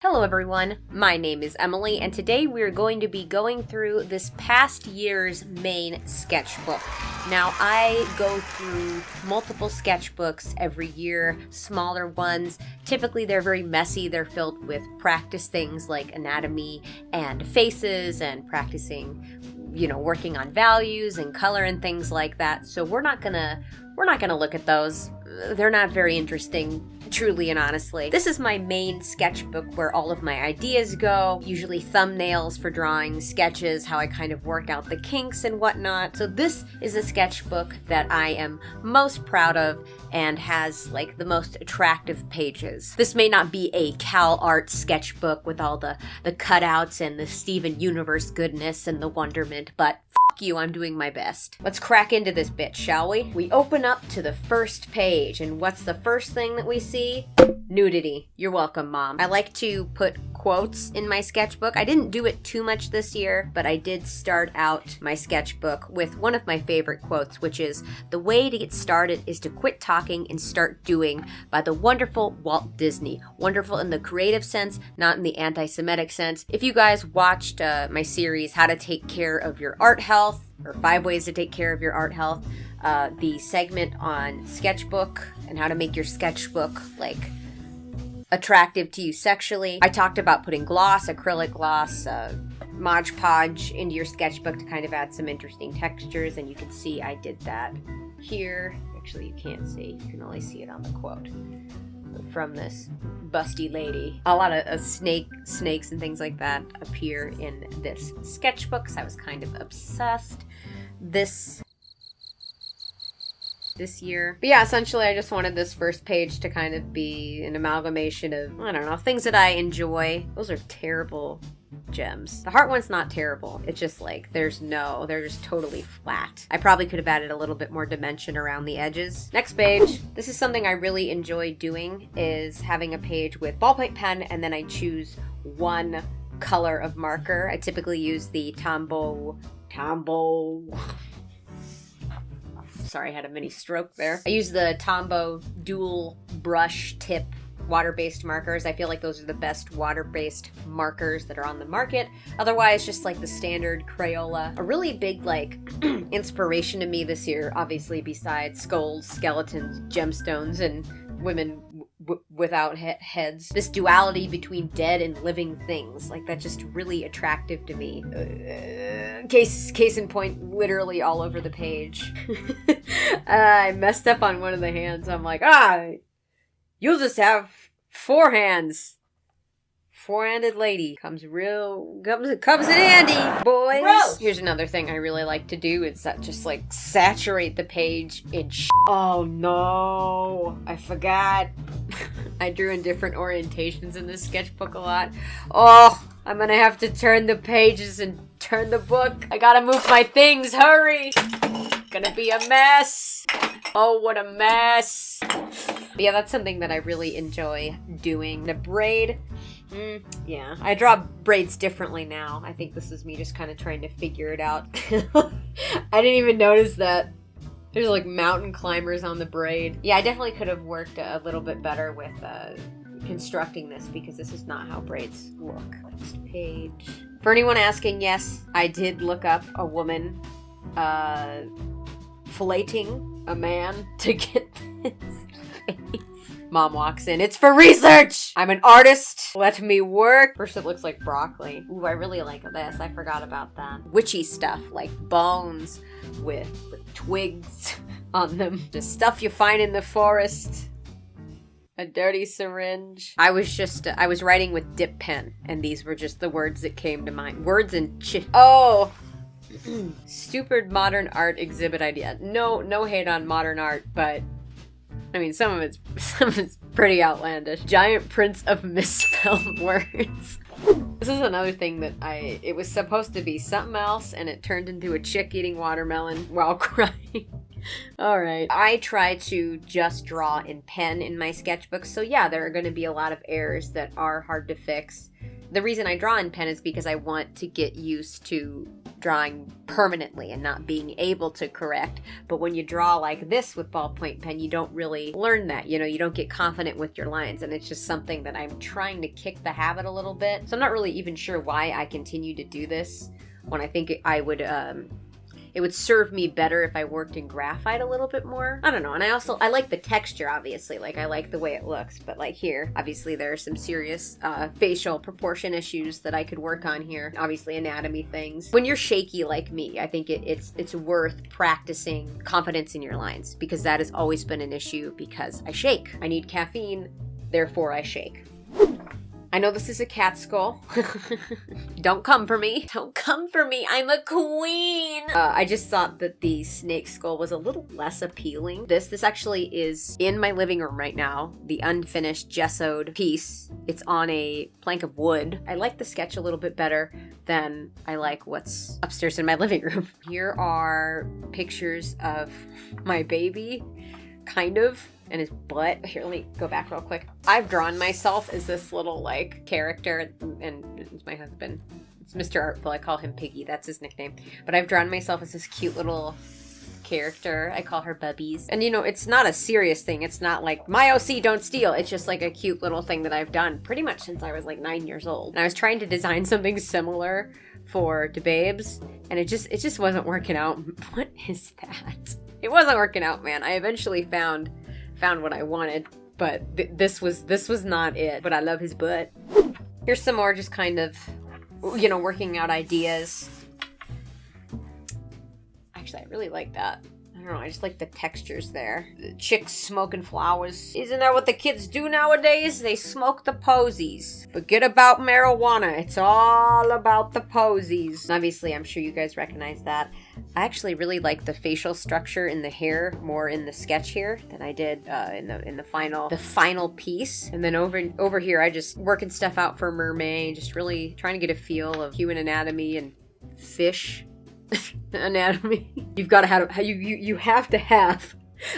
Hello everyone, my name is Emily, and today we're going to be going through this past year's main sketchbook. Now, I go through multiple sketchbooks every year, smaller ones. Typically they're very messy, they're filled with practice things like anatomy and faces and practicing, working on values and color and things like that. So we're not gonna look at those. They're not very interesting, truly and honestly. This is my main sketchbook where all of my ideas go, usually thumbnails for drawing, sketches, how I kind of work out the kinks and whatnot. So this is a sketchbook that I am most proud of and has like the most attractive pages. This may not be a Cal Art sketchbook with all the cutouts and the Steven Universe goodness and the wonderment, but you, I'm doing my best. Let's crack into this bitch, shall we? We open up to the first page, and what's the first thing that we see? Nudity. You're welcome, Mom. I like to put quotes in my sketchbook. I didn't do it too much this year, but I did start out my sketchbook with one of my favorite quotes, which is, "The way to get started is to quit talking and start doing," by the wonderful Walt Disney. Wonderful in the creative sense, not in the anti-Semitic sense. If you guys watched my series, How to Take Care of Your Art Health, or 5 Ways to Take Care of Your Art Health, the segment on sketchbook and how to make your sketchbook attractive to you sexually. I talked about putting gloss, acrylic gloss, Mod Podge into your sketchbook to kind of add some interesting textures, and you can see I did that here. Actually, you can't see. You can only see it on the quote from this busty lady. A lot of snakes and things like that appear in this sketchbook, so I was kind of obsessed this year. But yeah, essentially I just wanted this first page to kind of be an amalgamation of, I don't know, things that I enjoy. Those are terrible gems. The heart one's not terrible. It's just like, they're just totally flat. I probably could have added a little bit more dimension around the edges. Next page. This is something I really enjoy doing, is having a page with ballpoint pen, and then I choose one color of marker. I typically use the Tombow. Sorry, I had a mini stroke there. I use the Tombow dual brush tip water-based markers. I feel like those are the best water-based markers that are on the market. Otherwise, just like the standard Crayola. A really big inspiration to me this year, obviously, besides skulls, skeletons, gemstones, and women without heads. This duality between dead and living things. That's just really attractive to me. Case in point, literally all over the page. I messed up on one of the hands. I'm like, you'll just have 4 hands. 4-handed lady. Comes in handy, boys. Gross. Here's another thing I really like to do, is just saturate the page in Oh no, I forgot. I drew in different orientations in this sketchbook a lot. Oh, I'm gonna have to turn the pages and turn the book. I gotta move my things, hurry. Gonna be a mess. Oh, what a mess. But yeah, that's something that I really enjoy doing. The braid, yeah. I draw braids differently now. I think this is me just kind of trying to figure it out. I didn't even notice that. There's mountain climbers on the braid. Yeah, I definitely could have worked a little bit better with constructing this, because this is not how braids look. Next page. For anyone asking, yes, I did look up a woman filleting a man to get this face. Mom walks in. It's for research! I'm an artist. Let me work. First it looks like broccoli. Ooh, I really like this. I forgot about that. Witchy stuff, like bones with twigs on them. Just stuff you find in the forest. A dirty syringe. I was writing with dip pen, and these were just the words that came to mind. Words and Oh! Stupid modern art exhibit idea. No hate on modern art, but I mean, some of it's pretty outlandish. Giant prints of misspelled words. This is another thing that it was supposed to be something else, and it turned into a chick eating watermelon while crying. Alright. I try to just draw in pen in my sketchbook, so yeah, there are going to be a lot of errors that are hard to fix. The reason I draw in pen is because I want to get used to drawing permanently and not being able to correct. But when you draw like this with ballpoint pen, you don't really learn that. You know, you don't get confident with your lines, and it's just something that I'm trying to kick the habit a little bit. So I'm not really even sure why I continue to do this when I think it would serve me better if I worked in graphite a little bit more. I don't know. And I like the texture, obviously. Like, I like the way it looks. But like here, obviously there are some serious facial proportion issues that I could work on here. Obviously anatomy things. When you're shaky like me, I think it's worth practicing confidence in your lines, because that has always been an issue because I shake. I need caffeine, therefore I shake. I know this is a cat skull. Don't come for me. Don't come for me. I'm a queen. I just thought that the snake skull was a little less appealing. This actually is in my living room right now. The unfinished gessoed piece. It's on a plank of wood. I like the sketch a little bit better than I like what's upstairs in my living room. Here are pictures of my baby, kind of, and his butt. Here, let me go back real quick. I've drawn myself as this little like character, and it's my husband. It's Mr. Artful. I call him Piggy. That's his nickname. But I've drawn myself as this cute little character. I call her Bubbies. And you know, it's not a serious thing. It's not like my OC don't steal. It's just like a cute little thing that I've done pretty much since I was like 9 years old. And I was trying to design something similar for DeBabes, and it just wasn't working out. What is that? It wasn't working out, man. I eventually found what I wanted, but this was not it. But I love his butt. Here's some more just kind of, you know, working out ideas. Actually, I really like that. I don't know, I just like the textures there. The chicks smoking flowers. Isn't that what the kids do nowadays? They smoke the posies. Forget about marijuana. It's all about the posies. Obviously, I'm sure you guys recognize that. I actually really like the facial structure in the hair more in the sketch here than I did in the final piece. And then over here, I just working stuff out for Mermaid, just really trying to get a feel of human anatomy and fish anatomy. You have to have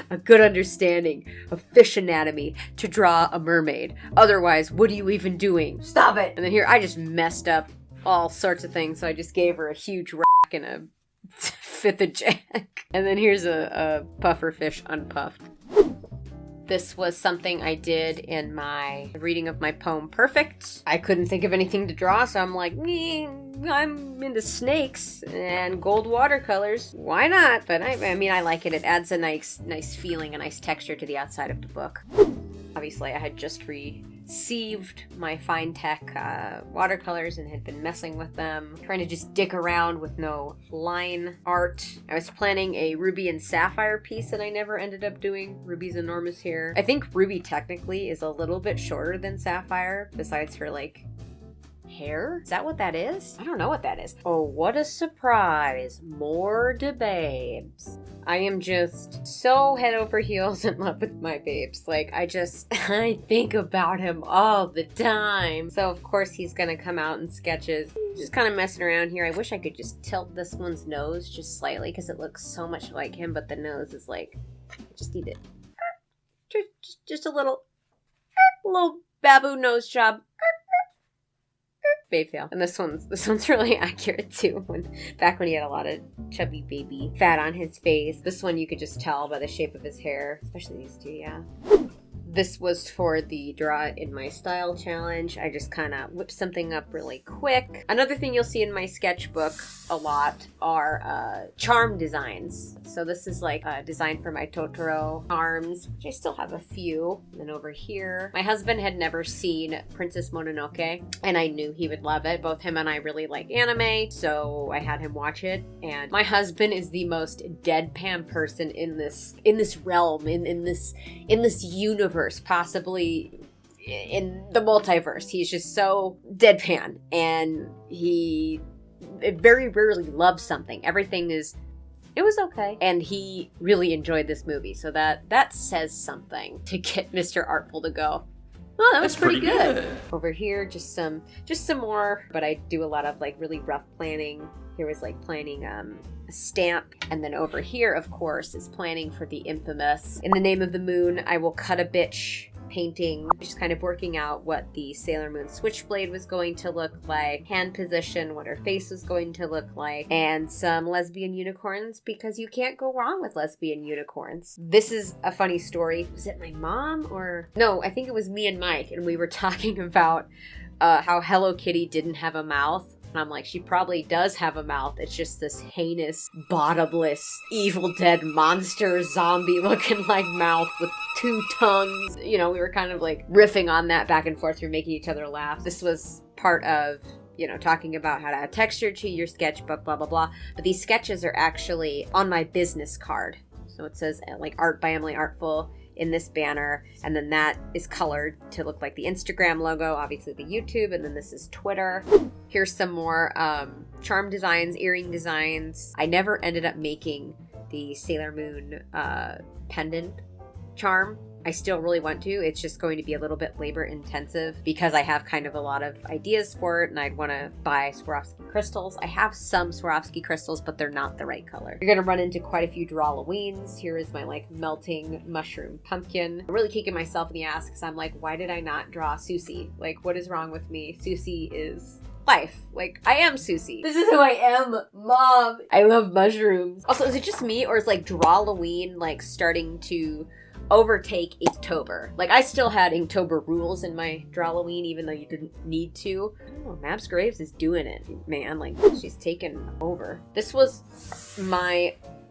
a good understanding of fish anatomy to draw a mermaid. Otherwise, what are you even doing? Stop it! And then here, I just messed up all sorts of things, so I just gave her a huge rack and a fifth of jack. And then here's a puffer fish unpuffed. This was something I did in my reading of my poem Perfect. I couldn't think of anything to draw, so I'm like, I'm into snakes and gold watercolors. Why not? But I mean, I like it. It adds a nice feeling, a nice texture to the outside of the book. Obviously, I had just received my Fine Tech watercolors and had been messing with them, trying to just dick around with no line art. I was planning a Ruby and Sapphire piece that I never ended up doing. Ruby's enormous here. I think Ruby technically is a little bit shorter than Sapphire, besides her like hair? Is that what that is? I don't know what that is. Oh, what a surprise. More DeBabes. I am just so head over heels in love with my babes. Like, I think about him all the time. So, of course, he's gonna come out in sketches. Just kind of messing around here. I wish I could just tilt this one's nose just slightly because it looks so much like him, but the nose is like, I just need it. Just a little baboon nose job. Babe fail. And this one's really accurate too. Back when he had a lot of chubby baby fat on his face. This one you could just tell by the shape of his hair, especially these two, yeah. This was for the Draw It in My Style challenge. I just kind of whipped something up really quick. Another thing you'll see in my sketchbook a lot are charm designs. So this is like a design for my Totoro charms, which I still have a few. And then over here, my husband had never seen Princess Mononoke, and I knew he would love it. Both him and I really like anime, so I had him watch it. And my husband is the most deadpan person in this realm, in this universe. Possibly in the multiverse. He's just so deadpan, and he very rarely loves something. Everything is, it was okay. And he really enjoyed this movie, so that says something to get Mr. Artful to go, oh, that was pretty good. Over here, just some more, but I do a lot of like really rough planning. Here was like planning a stamp, and then over here, of course, is planning for the infamous In the Name of the Moon, I Will Cut a Bitch painting, just kind of working out what the Sailor Moon switchblade was going to look like, hand position, what her face was going to look like, and some lesbian unicorns, because you can't go wrong with lesbian unicorns. This is a funny story. Was it my mom or... No, I think it was me and Mike, and we were talking about how Hello Kitty didn't have a mouth. And I'm like, she probably does have a mouth. It's just this heinous, bottomless, Evil Dead monster zombie looking like mouth with 2 tongues. You know, we were kind of like riffing on that back and forth. We were making each other laugh. This was part of, you know, talking about how to add texture to your sketchbook, blah, blah, blah. But these sketches are actually on my business card. So it says like Art by Emily Artful in this banner, and then that is colored to look like the Instagram logo, obviously the YouTube, and then this is Twitter. Here's some more charm designs, earring designs. I never ended up making the Sailor Moon pendant charm. I still really want to. It's just going to be a little bit labor intensive because I have kind of a lot of ideas for it, and I'd want to buy Swarovski crystals. I have some Swarovski crystals, but they're not the right color. You're gonna run into quite a few Drawalloweens. Here is my like melting mushroom pumpkin. I'm really kicking myself in the ass because I'm like, why did I not draw Susie? Like, what is wrong with me? Susie is life. Like, I am Susie. This is who I am, Mom. I love mushrooms. Also, is it just me, or is like Drawalloween like starting to overtake Inktober? Like, I still had Inktober rules in my Drawalloween, even though you didn't need to. I don't know, Mabs Graves is doing it, man. Like, she's taken over. This was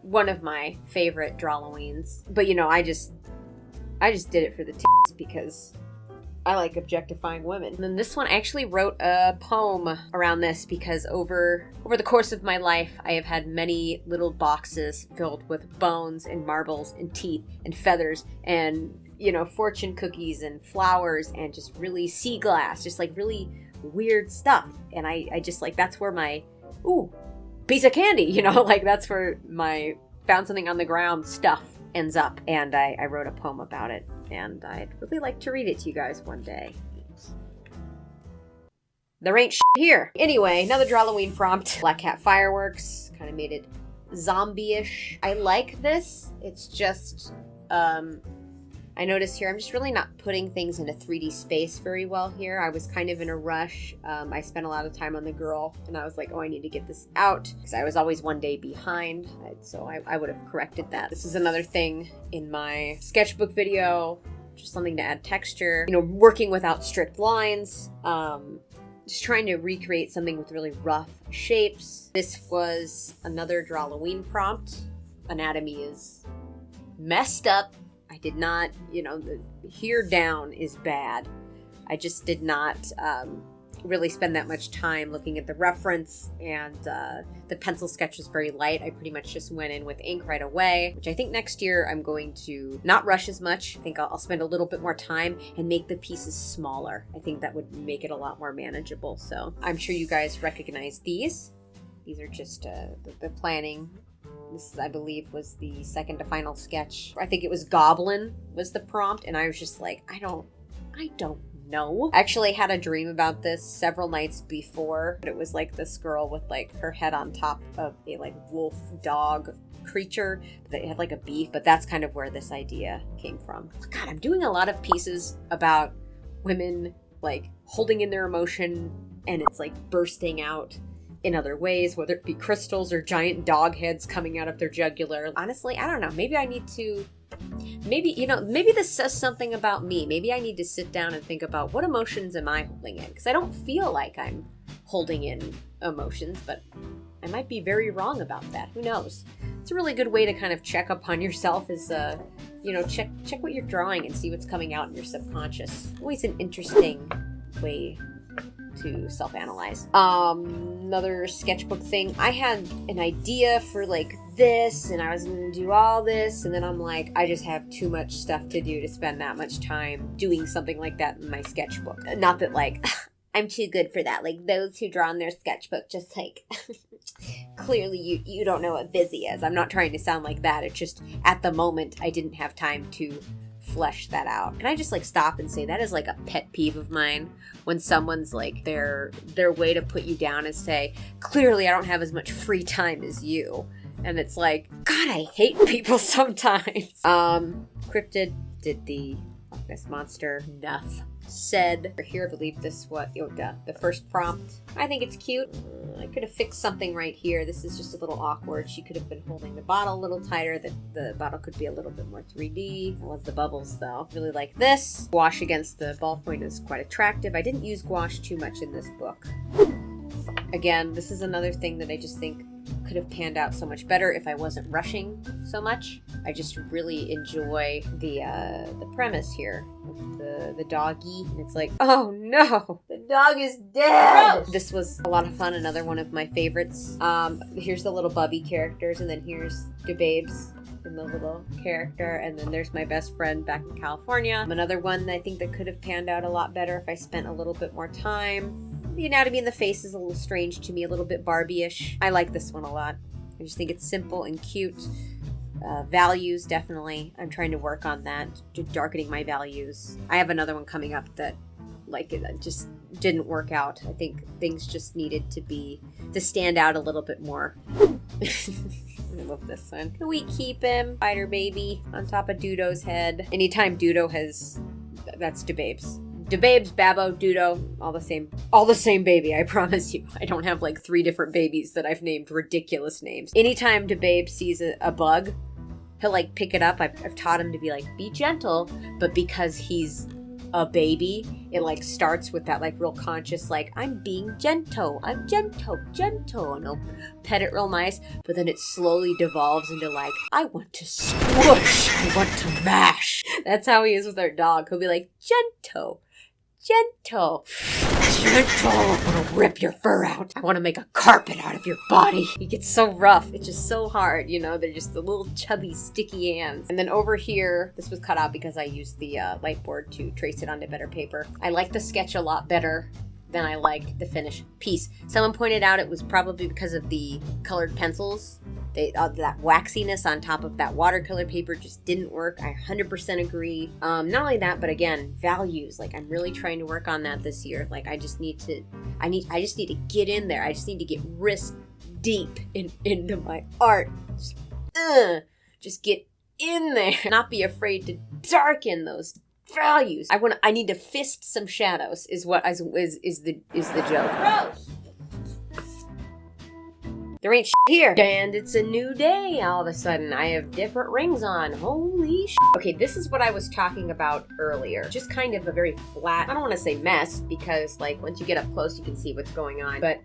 one of my favorite Drawalloweens. But, you know, I just did it for the tits because I like objectifying women. And then this one, I actually wrote a poem around this because over the course of my life, I have had many little boxes filled with bones and marbles and teeth and feathers and, you know, fortune cookies and flowers and just really sea glass, just like really weird stuff. And I just like, that's where my, ooh, piece of candy, you know, like that's where my found something on the ground stuff ends up. And I wrote a poem about it. And I'd really like to read it to you guys one day. There ain't shit here. Anyway, another Drawalloween prompt. Black Cat Fireworks. Kind of made it zombie-ish. I like this. It's just, I noticed here, I'm just really not putting things into 3D space very well here. I was kind of in a rush. I spent a lot of time on the girl, and I was like, oh, I need to get this out, because I was always one day behind, so I would have corrected that. This is another thing in my sketchbook video, just something to add texture. You know, working without strict lines, just trying to recreate something with really rough shapes. This was another Drawalloween prompt. Anatomy is messed up. I did not, you know, the here down is bad. I just did not really spend that much time looking at the reference, and the pencil sketch was very light. I pretty much just went in with ink right away, which I think next year I'm going to not rush as much. I think I'll spend a little bit more time and make the pieces smaller. I think that would make it a lot more manageable. So I'm sure you guys recognize these. These are just the planning. This, I believe, was the second to final sketch. I think it was Goblin was the prompt, and I was just like, I don't know. I actually had a dream about this several nights before, but it was like this girl with like her head on top of a like wolf dog creature that had like a beef, but that's kind of where this idea came from. God, I'm doing a lot of pieces about women like holding in their emotion and it's like bursting out in other ways, whether it be crystals or giant dog heads coming out of their jugular. Honestly, I don't know. Maybe I need to, maybe this says something about me. Maybe I need to sit down and think about what emotions am I holding in? Because I don't feel like I'm holding in emotions, but I might be very wrong about that. Who knows? It's a really good way to kind of check up on yourself is, you know, check what you're drawing and see what's coming out in your subconscious. Always an interesting way to self-analyze. Another sketchbook thing. I had an idea for like this and I was gonna do all this, and then I'm like, I just have too much stuff to do to spend that much time doing something like that in my sketchbook. Not that like I'm too good for that. Like those who draw in their sketchbook just like clearly you don't know what busy is. I'm not trying to sound like that. It's just at the moment I didn't have time to flesh that out. Can I just like stop and say that is like a pet peeve of mine when someone's like their way to put you down is say, clearly I don't have as much free time as you. And it's like, God, I hate people sometimes. Cryptid did the Loch Ness Monster. Enough said. Here, I believe this the first prompt. I think it's cute. I could have fixed something right here. This is just a little awkward. She could have been holding the bottle a little tighter. The bottle could be a little bit more 3D. I love the bubbles though. Really like this. Gouache against the ballpoint is quite attractive. I didn't use gouache too much in this book. Again, this is another thing that I just think could have panned out so much better if I wasn't rushing so much. I just really enjoy the premise here with the doggy. And it's like, oh no, the dog is dead. Gross. This was a lot of fun. Another one of my favorites. Here's the little Bubby characters, and then here's the babes and the little character, and then there's my best friend back in California. Another one that I think that could have panned out a lot better if I spent a little bit more time. The anatomy in the face is a little strange to me, a little bit Barbie-ish. I like this one a lot. I just think it's simple and cute. Values, definitely. I'm trying to work on that, darkening my values. I have another one coming up that, like, it just didn't work out. I think things just needed to stand out a little bit more. I love this one. Can we keep him? Spider baby on top of Dudo's head. Anytime Dudo that's DeBabes. DeBabes, Babbo, Dudo, all the same baby, I promise you. I don't have like 3 different babies that I've named ridiculous names. Anytime DeBabe sees a bug, he'll like pick it up. I've taught him to be like, be gentle, but because he's a baby, it like starts with that like real conscious, like, I'm being gentle, and I'll pet it real nice, but then it slowly devolves into like, I want to squish, I want to mash. That's how he is with our dog. He'll be like, gentle, I want to rip your fur out. I want to make a carpet out of your body. He gets so rough. It's just so hard, you know? They're just the little chubby, sticky hands. And then over here, this was cut out because I used the light board to trace it onto better paper. I like the sketch a lot better than I like the finished piece. Someone pointed out it was probably because of the colored pencils. That waxiness on top of that watercolor paper just didn't work. I 100% agree. Not only that, but again, values. Like, I'm really trying to work on that this year. Like, I just need to get in there. I just need to get wrist deep into my art. Just get in there. Not be afraid to darken those values. I need to fist some shadows is the joke. Gross. There ain't shit here. And it's a new day all of a sudden. I have different rings on. Holy shit. Okay, this is what I was talking about earlier. Just kind of a very flat, I don't want to say mess, because like once you get up close you can see what's going on. But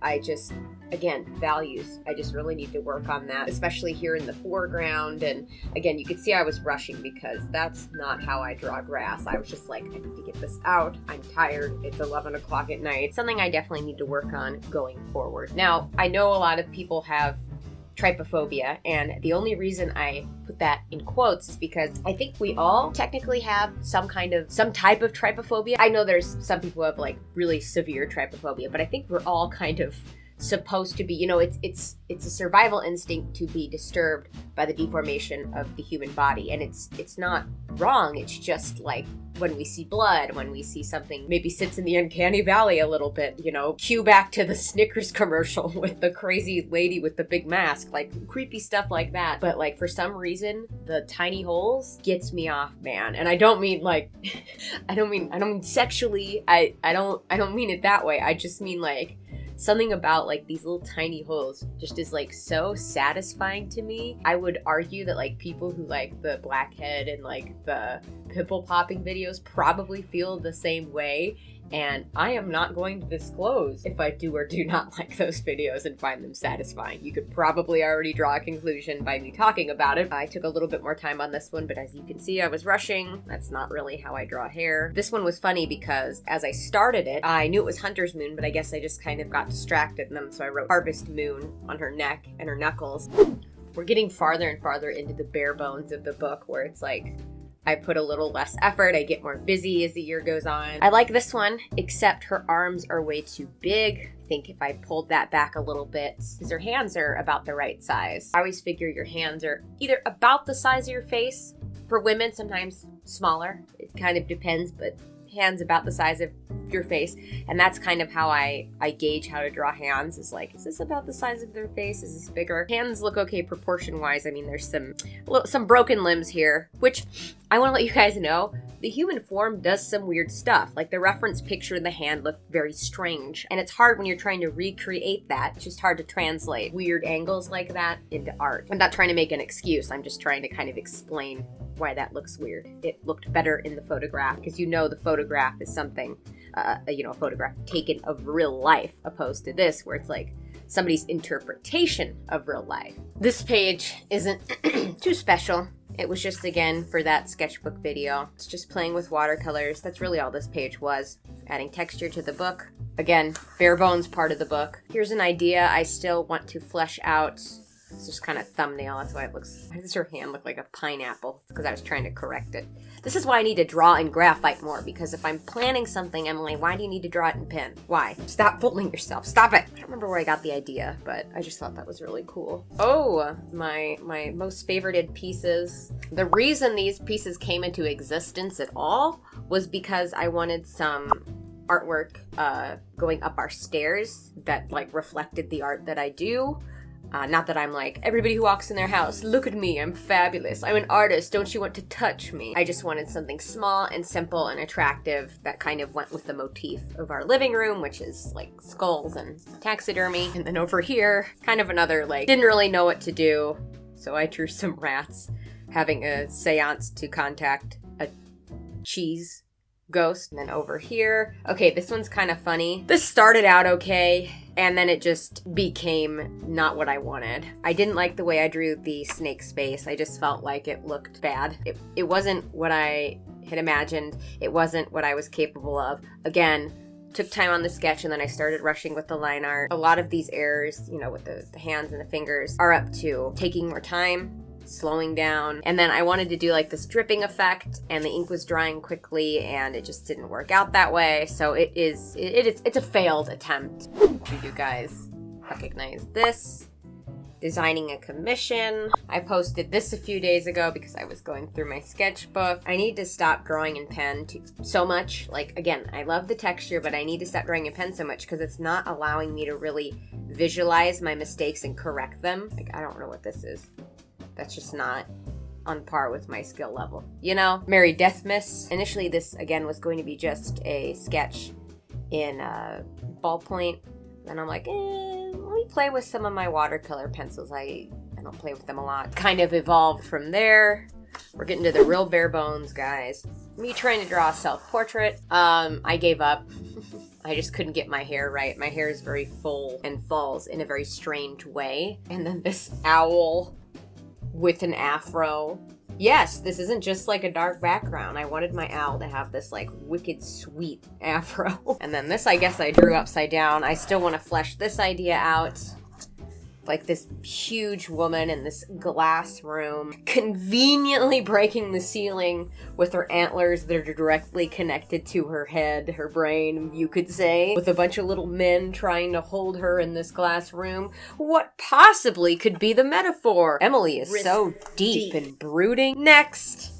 again, values. I just really need to work on that, especially here in the foreground. And again, you can see I was rushing because that's not how I draw grass. I was just like, I need to get this out. I'm tired. It's 11 o'clock at night. Something I definitely need to work on going forward. Now, I know a lot of people have trypophobia, and the only reason I put that in quotes is because I think we all technically have some type of trypophobia. I know there's some people who have like really severe trypophobia, but I think we're all kind of supposed to be, you know, it's a survival instinct to be disturbed by the deformation of the human body, and it's not wrong. It's just like when we see blood, when we see something maybe sits in the uncanny valley a little bit, you know, cue back to the Snickers commercial with the crazy lady with the big mask, like creepy stuff like that. But like for some reason, the tiny holes gets me off, man. And I don't mean like, I don't mean sexually. I don't mean it that way. I just mean like, something about like these little tiny holes just is like so satisfying to me. I would argue that like people who like the blackhead and like the pimple popping videos probably feel the same way. And I am not going to disclose if I do or do not like those videos and find them satisfying. You could probably already draw a conclusion by me talking about it. I took a little bit more time on this one, but as you can see, I was rushing. That's not really how I draw hair. This one was funny because as I started it, I knew it was Hunter's Moon, but I guess I just kind of got distracted, and then so I wrote Harvest Moon on her neck and her knuckles. We're getting farther and farther into the bare bones of the book, where it's like, I put a little less effort, I get more busy as the year goes on. I like this one, except her arms are way too big. I think if I pulled that back a little bit, because her hands are about the right size. I always figure your hands are either about the size of your face. For women, sometimes smaller. It kind of depends, but hands about the size of your face. And that's kind of how I gauge how to draw hands, is like, is this about the size of their face? Is this bigger? Hands look okay proportion-wise. I mean, there's some broken limbs here, which I want to let you guys know, the human form does some weird stuff. Like the reference picture in the hand looked very strange. And it's hard when you're trying to recreate that. It's just hard to translate weird angles like that into art. I'm not trying to make an excuse. I'm just trying to kind of explain why that looks weird. It looked better in the photograph because you know the photograph is something, a photograph taken of real life, opposed to this where it's like somebody's interpretation of real life. This page isn't too special. It was just, again, for that sketchbook video. It's just playing with watercolors. That's really all this page was. Adding texture to the book. Again, bare bones part of the book. Here's an idea I still want to flesh out. It's just kind of thumbnail. That's why it looks... Why does her hand look like a pineapple? It's because I was trying to correct it. This is why I need to draw in graphite more, because if I'm planning something, Emily, why do you need to draw it in pen? Why? Stop fooling yourself. Stop it! I don't remember where I got the idea, but I just thought that was really cool. Oh, my most favorited pieces. The reason these pieces came into existence at all was because I wanted some artwork going up our stairs that like reflected the art that I do. Not that I'm like, everybody who walks in their house, look at me, I'm fabulous, I'm an artist, don't you want to touch me? I just wanted something small and simple and attractive that kind of went with the motif of our living room, which is like skulls and taxidermy. And then over here, kind of another like, didn't really know what to do, so I drew some rats having a seance to contact a cheese ghost. And then over here, okay, this one's kind of funny. This started out okay, and then it just became not what I wanted. I didn't like the way I drew the snake space. I just felt like it looked bad. It wasn't what I had imagined. It wasn't what I was capable of. Again, took time on the sketch, and then I started rushing with the line art. A lot of these errors, you know, with the hands and the fingers, are up to taking more time, slowing down, and then I wanted to do like this dripping effect, and the ink was drying quickly, and it just didn't work out that way. So it's a failed attempt. Hope you guys recognize this. Designing a commission. I posted this a few days ago because I was going through my sketchbook. I need to stop drawing in pen so much. Like, again, I love the texture, but I need to stop drawing in pen so much because it's not allowing me to really visualize my mistakes and correct them. Like, I don't know what this is. That's just not on par with my skill level. You know? Merry Deathmas. Initially, this, again, was going to be just a sketch in ballpoint. And I'm like, let me play with some of my watercolor pencils. I don't play with them a lot. Kind of evolved from there. We're getting to the real bare bones, guys. Me trying to draw a self-portrait. I gave up. I just couldn't get my hair right. My hair is very full and falls in a very strange way. And then this owl with an afro. Yes, this isn't just like a dark background. I wanted my owl to have this like wicked sweet afro. And then this, I guess I drew upside down. I still want to flesh this idea out. Like this huge woman in this glass room, conveniently breaking the ceiling with her antlers that are directly connected to her head, her brain, you could say, with a bunch of little men trying to hold her in this glass room. What possibly could be the metaphor? Emily is so deep and brooding. Next.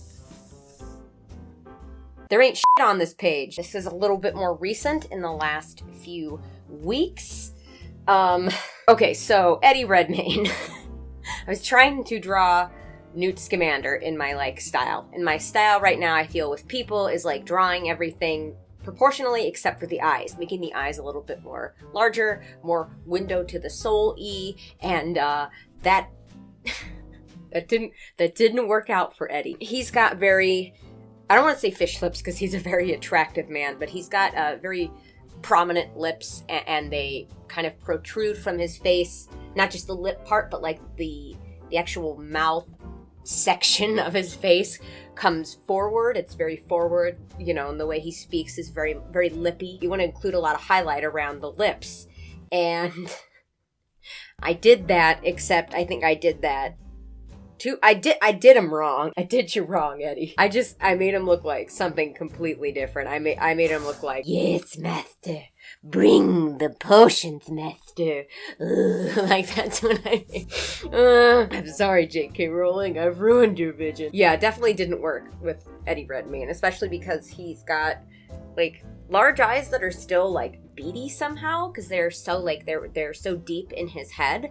There ain't shit on this page. This is a little bit more recent in the last few weeks. Okay, so Eddie Redmayne. I was trying to draw Newt Scamander in my, like, style. And my style right now, I feel, with people is, like, drawing everything proportionally except for the eyes. Making the eyes a little bit more larger, more window to the soul-y, and, that didn't work out for Eddie. He's got very, I don't want to say fish lips because he's a very attractive man, but he's got, very prominent lips, and they kind of protrude from his face, not just the lip part, but like the actual mouth section of his face comes forward. It's very forward, you know, and the way he speaks is very, very lippy. You want to include a lot of highlight around the lips, and I did that, except I think I did that too. I did him wrong. I did you wrong, Eddie. I made him look like something completely different. I made him look like, yes, master, bring the potions, master. Like, that's what I mean. I'm sorry, J.K. Rowling, I've ruined your vision. Yeah, it definitely didn't work with Eddie Redmayne, especially because he's got, like, large eyes that are still like beady somehow because they're so like they're so deep in his head.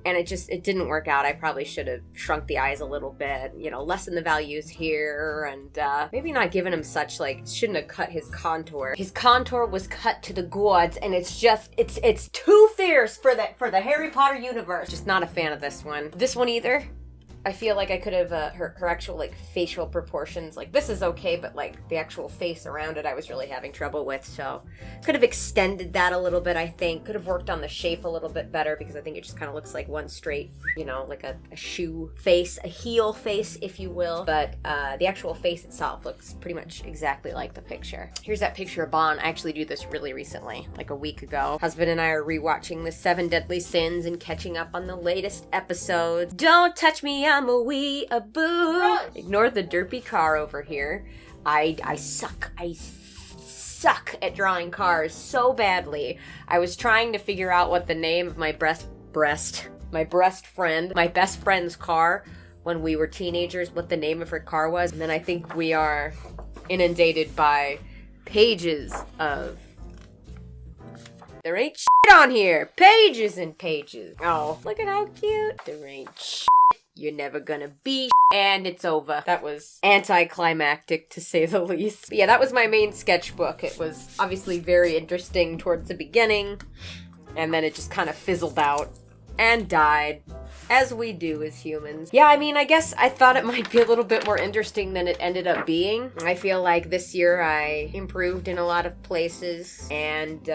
And it didn't work out. I probably should have shrunk the eyes a little bit, you know, lessen the values here, and maybe not given him such, like, shouldn't have cut his contour. His contour was cut to the gourds, and it's just, it's too fierce for the Harry Potter universe. Just not a fan of this one. This one either. I feel like I could have, her actual, like, facial proportions, like, this is okay, but, like, the actual face around it I was really having trouble with, so could have extended that a little bit, I think. Could have worked on the shape a little bit better, because I think it just kind of looks like one straight, you know, like a shoe face, a heel face, if you will. But the actual face itself looks pretty much exactly like the picture. Here's that picture of Bon. I actually did this really recently, like a week ago. Husband and I are rewatching the 7 Deadly Sins and catching up on the latest episodes. Don't touch me, I'm a wee-a-boo. Ignore the derpy car over here. I suck at drawing cars so badly. I was trying to figure out what the name of my best friend's car when we were teenagers, what the name of her car was, and then I think we are inundated by pages of there ain't shit on here. Pages and pages. Oh, look at how cute. There ain't shit. You're never gonna be and it's over. That was anticlimactic, to say the least. But yeah, that was my main sketchbook. It was obviously very interesting towards the beginning, and then it just kind of fizzled out and died, as we do as humans. Yeah, I mean, I guess I thought it might be a little bit more interesting than it ended up being. I feel like this year I improved in a lot of places, and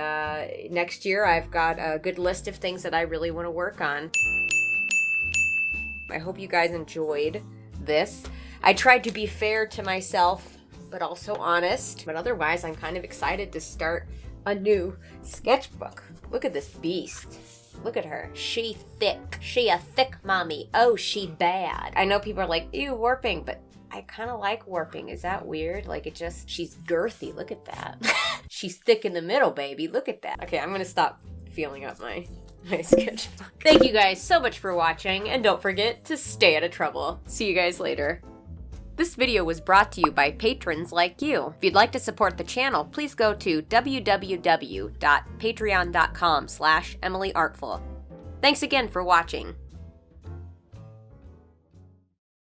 next year I've got a good list of things that I really want to work on. I hope you guys enjoyed this. I tried to be fair to myself, but also honest. But otherwise, I'm kind of excited to start a new sketchbook. Look at this beast. Look at her. She thick. She a thick mommy. Oh, she bad. I know people are like, ew, warping, but I kind of like warping. Is that weird? Like, it just, she's girthy. Look at that. She's thick in the middle, baby. Look at that. Okay, I'm gonna stop feeling up my sketchbook. Thank you guys so much for watching, and don't forget to stay out of trouble. See you guys later. This video was brought to you by patrons like you. If you'd like to support the channel, please go to www.patreon.com/EmilyArtful. Thanks again for watching.